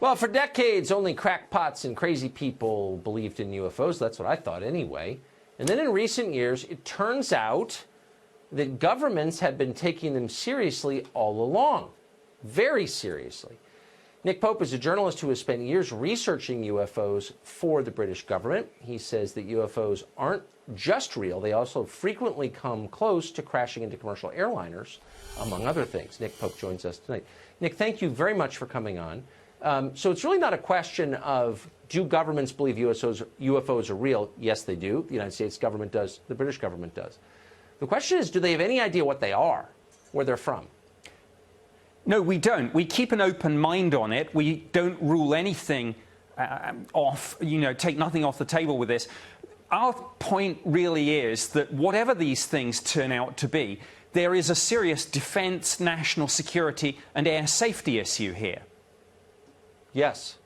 Well, for decades, only crackpots and crazy people believed in UFOs. That's what I thought anyway. And then in recent years, it turns out that governments have been taking them seriously all along, very seriously. Nick Pope is a journalist who has spent years researching UFOs for the British government. He says that UFOs aren't just real. They also frequently come close to crashing into commercial airliners, among other things. Nick Pope joins us tonight. Nick, thank you very much for coming on. So it's really not a question of, do governments believe UFOs are real? Yes, they do. The United States government does. The British government does. The question is, do they have any idea what they are, where they're from? No, we don't. We keep an open mind on it. We don't rule anything off, take nothing off the table with this. Our point really is that whatever these things turn out to be, there is a serious defense, national security, and air safety issue here. Yes.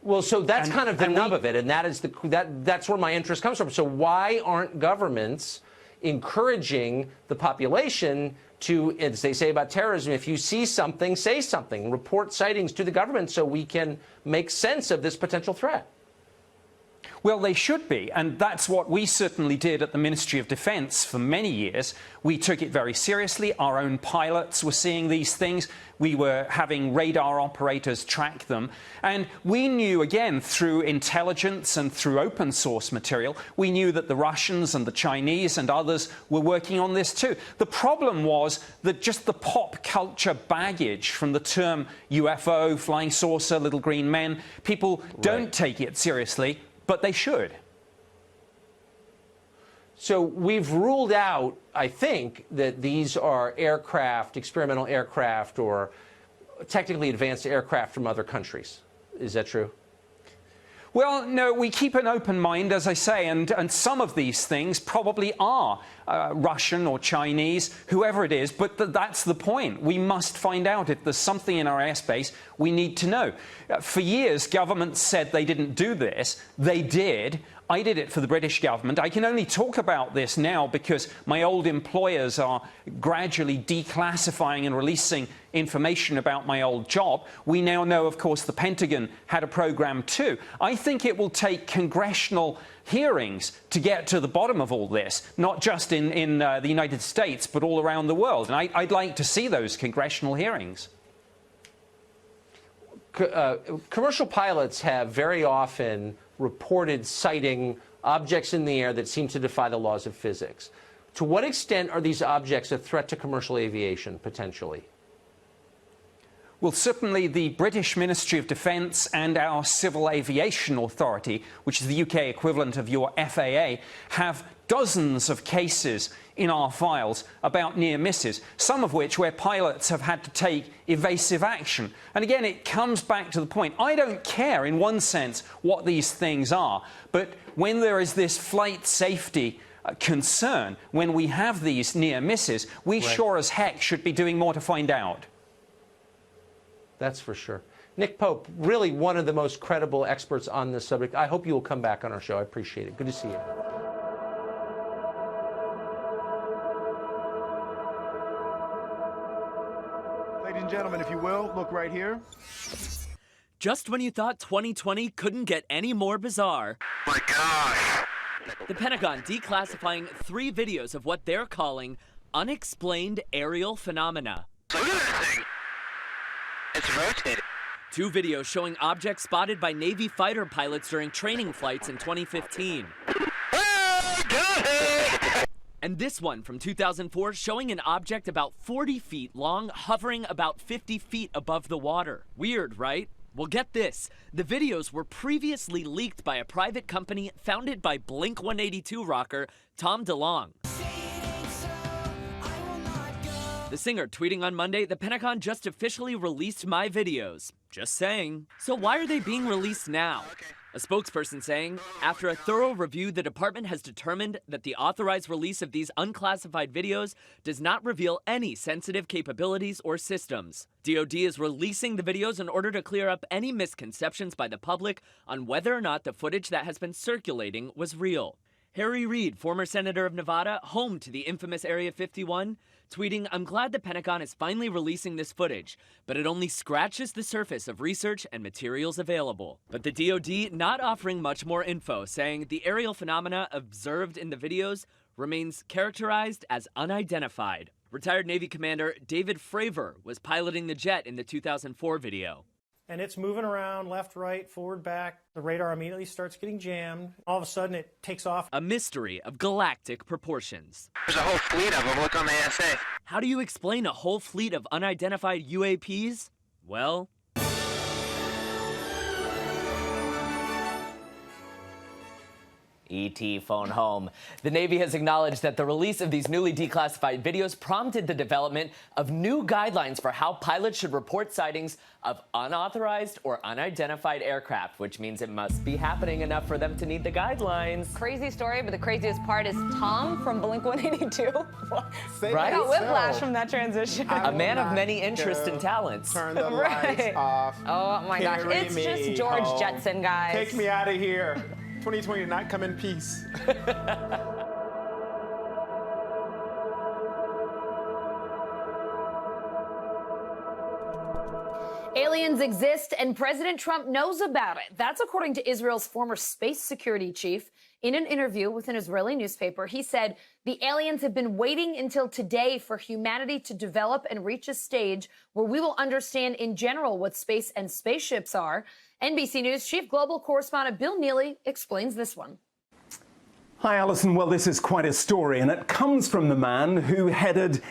Well, so that's kind of the nub of it, and that's where my interest comes from. So why aren't governments encouraging the population to, as they say about terrorism, if you see something, say something, report sightings to the government so we can make sense of this potential threat? Well, they should be, and that's what we certainly did at the Ministry of Defence for many years. We took it very seriously. Our own pilots were seeing these things. We were having radar operators track them. And we knew, again, through intelligence and through open source material, we knew that the Russians and the Chinese and others were working on this too. The problem was that just the pop culture baggage from the term UFO, flying saucer, little green men, people don't take it seriously. But they should. So we've ruled out, I think, that these are aircraft, experimental aircraft, or technically advanced aircraft from other countries. Is that true? Well, no, we keep an open mind, as I say, and some of these things probably are Russian or Chinese, whoever it is, but that's the point. We must find out. If there's something in our airspace, we need to know. For years, governments said they didn't do this. They did. I did it for the British government. I can only talk about this now because my old employers are gradually declassifying and releasing information about my old job. We now know, of course, the Pentagon had a program too. I think it will take congressional hearings to get to the bottom of all this, not just in the United States, but all around the world. And I'd like to see those congressional hearings. Commercial pilots have very often reported sighting objects in the air that seem to defy the laws of physics. To what extent are these objects a threat to commercial aviation, potentially? Well, certainly the British Ministry of Defence and our Civil Aviation Authority, which is the UK equivalent of your FAA, have dozens of cases in our files about near misses, some of which where pilots have had to take evasive action. And again, it comes back to the point. I don't care, in one sense, what these things are, but when there is this flight safety concern, when we have these near misses, we sure as heck should be doing more to find out. That's for sure. Nick Pope, really one of the most credible experts on this subject. I hope you will come back on our show. I appreciate it. Good to see you. Ladies and gentlemen, if you will, look right here. Just when you thought 2020 couldn't get any more bizarre. My gosh. The Pentagon declassifying 3 videos of what they're calling unexplained aerial phenomena. Look at that thing. It's rotating. 2 videos showing objects spotted by Navy fighter pilots during training flights in 2015. Oh, got it! And this one from 2004 showing an object about 40 feet long hovering about 50 feet above the water. Weird, right? Well, get this. The videos were previously leaked by a private company founded by Blink-182 rocker Tom DeLonge. The singer tweeting on Monday, the Pentagon just officially released my videos. Just saying. So why are they being released now? A spokesperson saying, after a thorough review, the department has determined that the authorized release of these unclassified videos does not reveal any sensitive capabilities or systems. DoD is releasing the videos in order to clear up any misconceptions by the public on whether or not the footage that has been circulating was real. Harry Reid, former senator of Nevada, home to the infamous Area 51, tweeting, "I'm glad the Pentagon is finally releasing this footage, but it only scratches the surface of research and materials available." But the DoD not offering much more info, saying the aerial phenomena observed in the videos remains characterized as unidentified. Retired Navy Commander David Fravor was piloting the jet in the 2004 video. And it's moving around left, right, forward, back. The radar immediately starts getting jammed. All of a sudden, it takes off. A mystery of galactic proportions. There's a whole fleet of them. Look on the ASA. How do you explain a whole fleet of unidentified UAPs? Well, ET phone home. The Navy has acknowledged that the release of these newly declassified videos prompted the development of new guidelines for how pilots should report sightings of unauthorized or unidentified aircraft, which means it must be happening enough for them to need the guidelines. Crazy story, but the craziest part is Tom from Blink-182. Right? I got whiplash from that transition. A man of many interests and talents. Turn the lights off. Oh my gosh, Carry it's me just George home. Jetson, guys. Take me out of here. 2020 did not come in peace. Aliens exist and President Trump knows about it. That's according to Israel's former space security chief. In an interview with an Israeli newspaper, he said the aliens have been waiting until today for humanity to develop and reach a stage where we will understand in general what space and spaceships are. NBC News chief global correspondent Bill Neely explains this one. Hi, Alison. Well, this is quite a story, and it comes from the man who headed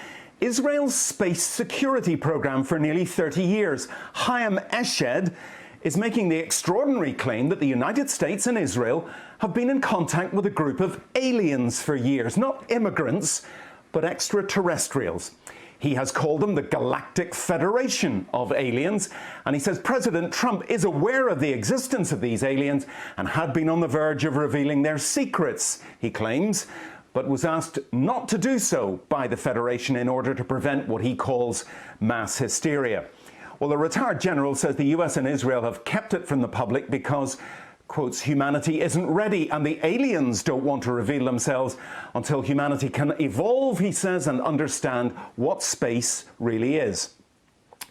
Israel's space security program for nearly 30 years. Chaim Eshed is making the extraordinary claim that the United States and Israel have been in contact with a group of aliens for years. Not immigrants, but extraterrestrials. He has called them the Galactic Federation of Aliens, and he says President Trump is aware of the existence of these aliens and had been on the verge of revealing their secrets, he claims, but was asked not to do so by the Federation in order to prevent what he calls mass hysteria. Well, the retired general says the US and Israel have kept it from the public because, quotes, humanity isn't ready and the aliens don't want to reveal themselves until humanity can evolve, he says, and understand what space really is.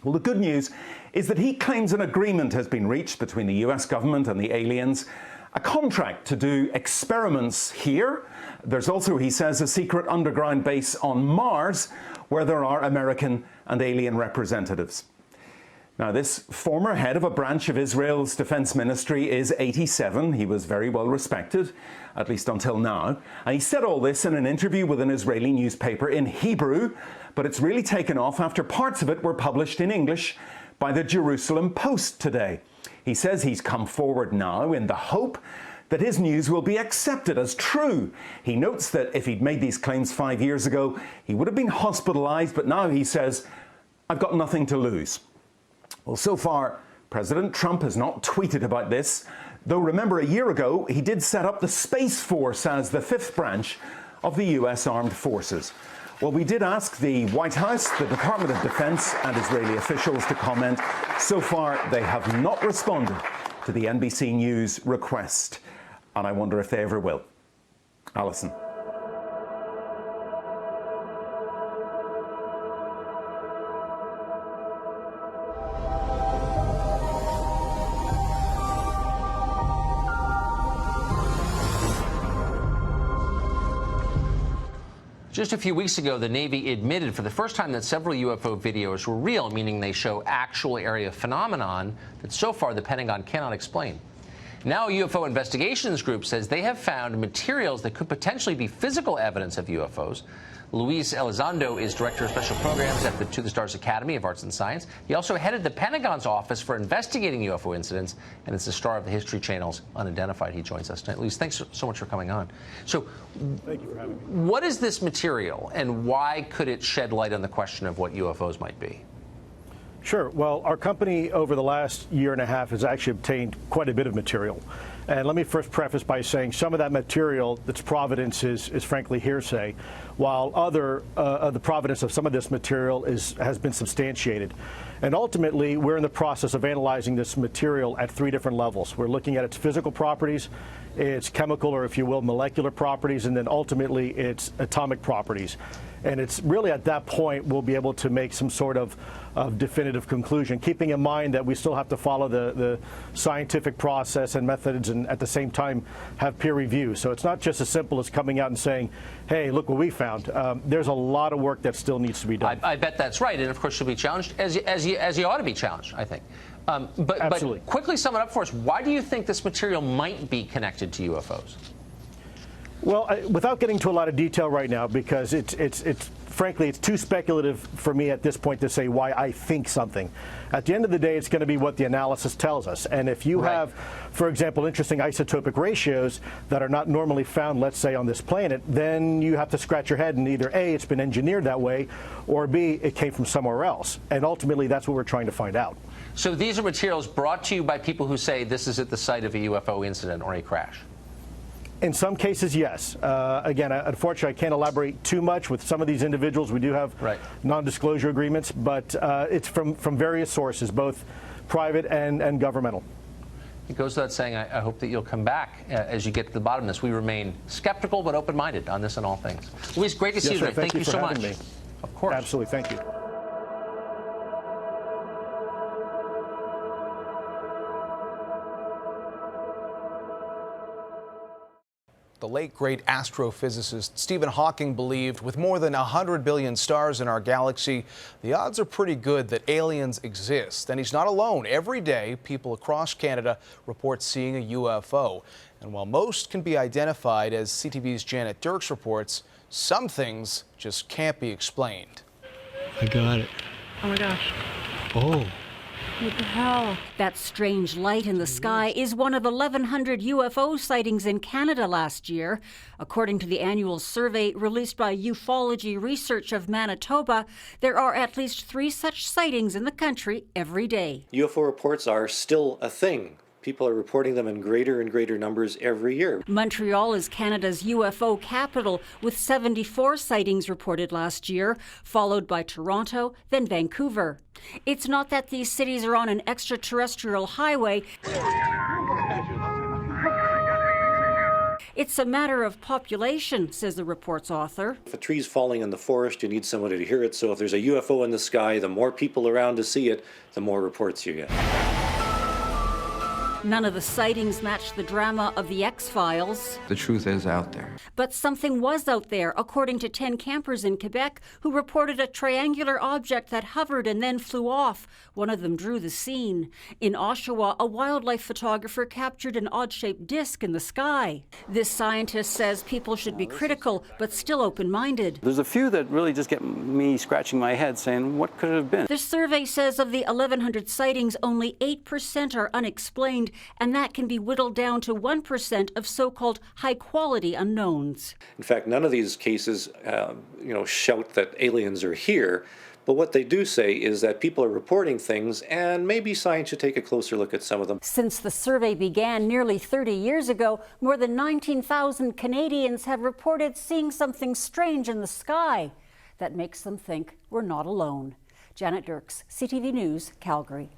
Well, the good news is that he claims an agreement has been reached between the US government and the aliens, a contract to do experiments here. There's also, he says, a secret underground base on Mars where there are American and alien representatives. Now, this former head of a branch of Israel's defense ministry is 87. He was very well respected, at least until now. And he said all this in an interview with an Israeli newspaper in Hebrew, but it's really taken off after parts of it were published in English by the Jerusalem Post today. He says he's come forward now in the hope that his news will be accepted as true. He notes that if he'd made these claims 5 years ago, he would have been hospitalized, but now he says, I've got nothing to lose. Well, so far, President Trump has not tweeted about this, though remember a year ago, he did set up the Space Force as the fifth branch of the US Armed Forces. Well, we did ask the White House, the Department of Defense and Israeli officials to comment. So far, they have not responded to the NBC News request, and I wonder if they ever will. Alison. Just a few weeks ago, the Navy admitted for the first time that several UFO videos were real, meaning they show actual area phenomenon that so far the Pentagon cannot explain. Now a UFO investigations group says they have found materials that could potentially be physical evidence of UFOs. Luis Elizondo is Director of Special Programs at the To the Stars Academy of Arts and Science. He also headed the Pentagon's Office for Investigating UFO Incidents, and is the star of the History Channel's Unidentified. He joins us tonight. Luis, thanks so much for coming on. So, Thank you for having me. What is this material, and why could it shed light on the question of what UFOs might be? Sure. Well, our company over the last year and a half has actually obtained quite a bit of material. And let me first preface by saying some of that material, that's provenance is frankly hearsay, while the provenance of some of this material has been substantiated. And ultimately, we're in the process of analyzing this material at 3 different levels. We're looking at its physical properties, its chemical, or if you will, molecular properties, and then ultimately its atomic properties. And it's really at that point we'll be able to make some sort of definitive conclusion, keeping in mind that we still have to follow the scientific process and methods, and at the same time have peer review. So it's not just as simple as coming out and saying, hey, look what we found. There's a lot of work that still needs to be done. I bet that's right, and of course you'll be challenged, as you ought to be challenged, I think. But quickly sum it up for us. Why do you think this material might be connected to UFOs? Well, without getting into a lot of detail right now, because frankly, it's too speculative for me at this point to say why I think something. At the end of the day, it's going to be what the analysis tells us. And if you have, for example, interesting isotopic ratios that are not normally found, let's say, on this planet, then you have to scratch your head and either A, it's been engineered that way, or B, it came from somewhere else. And ultimately, that's what we're trying to find out. So these are materials brought to you by people who say this is at the site of a UFO incident or a crash? In some cases, yes. Again, unfortunately, I can't elaborate too much with some of these individuals. We do have non-disclosure agreements, but it's from various sources, both private and governmental. It goes without saying, I hope that you'll come back as you get to the bottom of this. We remain skeptical but open-minded on this and all things. Luis, great to see you today. Thank you so much. Me. Of course. Absolutely. Thank you. The late great astrophysicist Stephen Hawking believed with more than 100 billion stars in our galaxy, the odds are pretty good that aliens exist. And he's not alone. Every day, people across Canada report seeing a UFO. And while most can be identified, as CTV's Janet Dirks reports, some things just can't be explained. I got it. Oh my gosh. Oh. What the hell? That strange light in the sky is one of 1,100 UFO sightings in Canada last year. According to the annual survey released by Ufology Research of Manitoba, there are at least 3 such sightings in the country every day. UFO reports are still a thing. People are reporting them in greater and greater numbers every year. Montreal is Canada's UFO capital, with 74 sightings reported last year, followed by Toronto, then Vancouver. It's not that these cities are on an extraterrestrial highway. It's a matter of population, says the report's author. If a tree's falling in the forest, you need somebody to hear it. So if there's a UFO in the sky, the more people around to see it, the more reports you get. None of the sightings match the drama of the X-Files. The truth is out there. But something was out there, according to 10 campers in Quebec who reported a triangular object that hovered and then flew off. One of them drew the scene. In Oshawa, a wildlife photographer captured an odd-shaped disc in the sky. This scientist says people should be critical, but still open-minded. There's a few that really just get me scratching my head saying, what could it have been? The survey says of the 1,100 sightings, only 8% are unexplained, and that can be whittled down to 1% of so-called high-quality unknowns. In fact, none of these cases, shout that aliens are here. But what they do say is that people are reporting things, and maybe science should take a closer look at some of them. Since the survey began nearly 30 years ago, more than 19,000 Canadians have reported seeing something strange in the sky that makes them think we're not alone. Janet Dirks, CTV News, Calgary.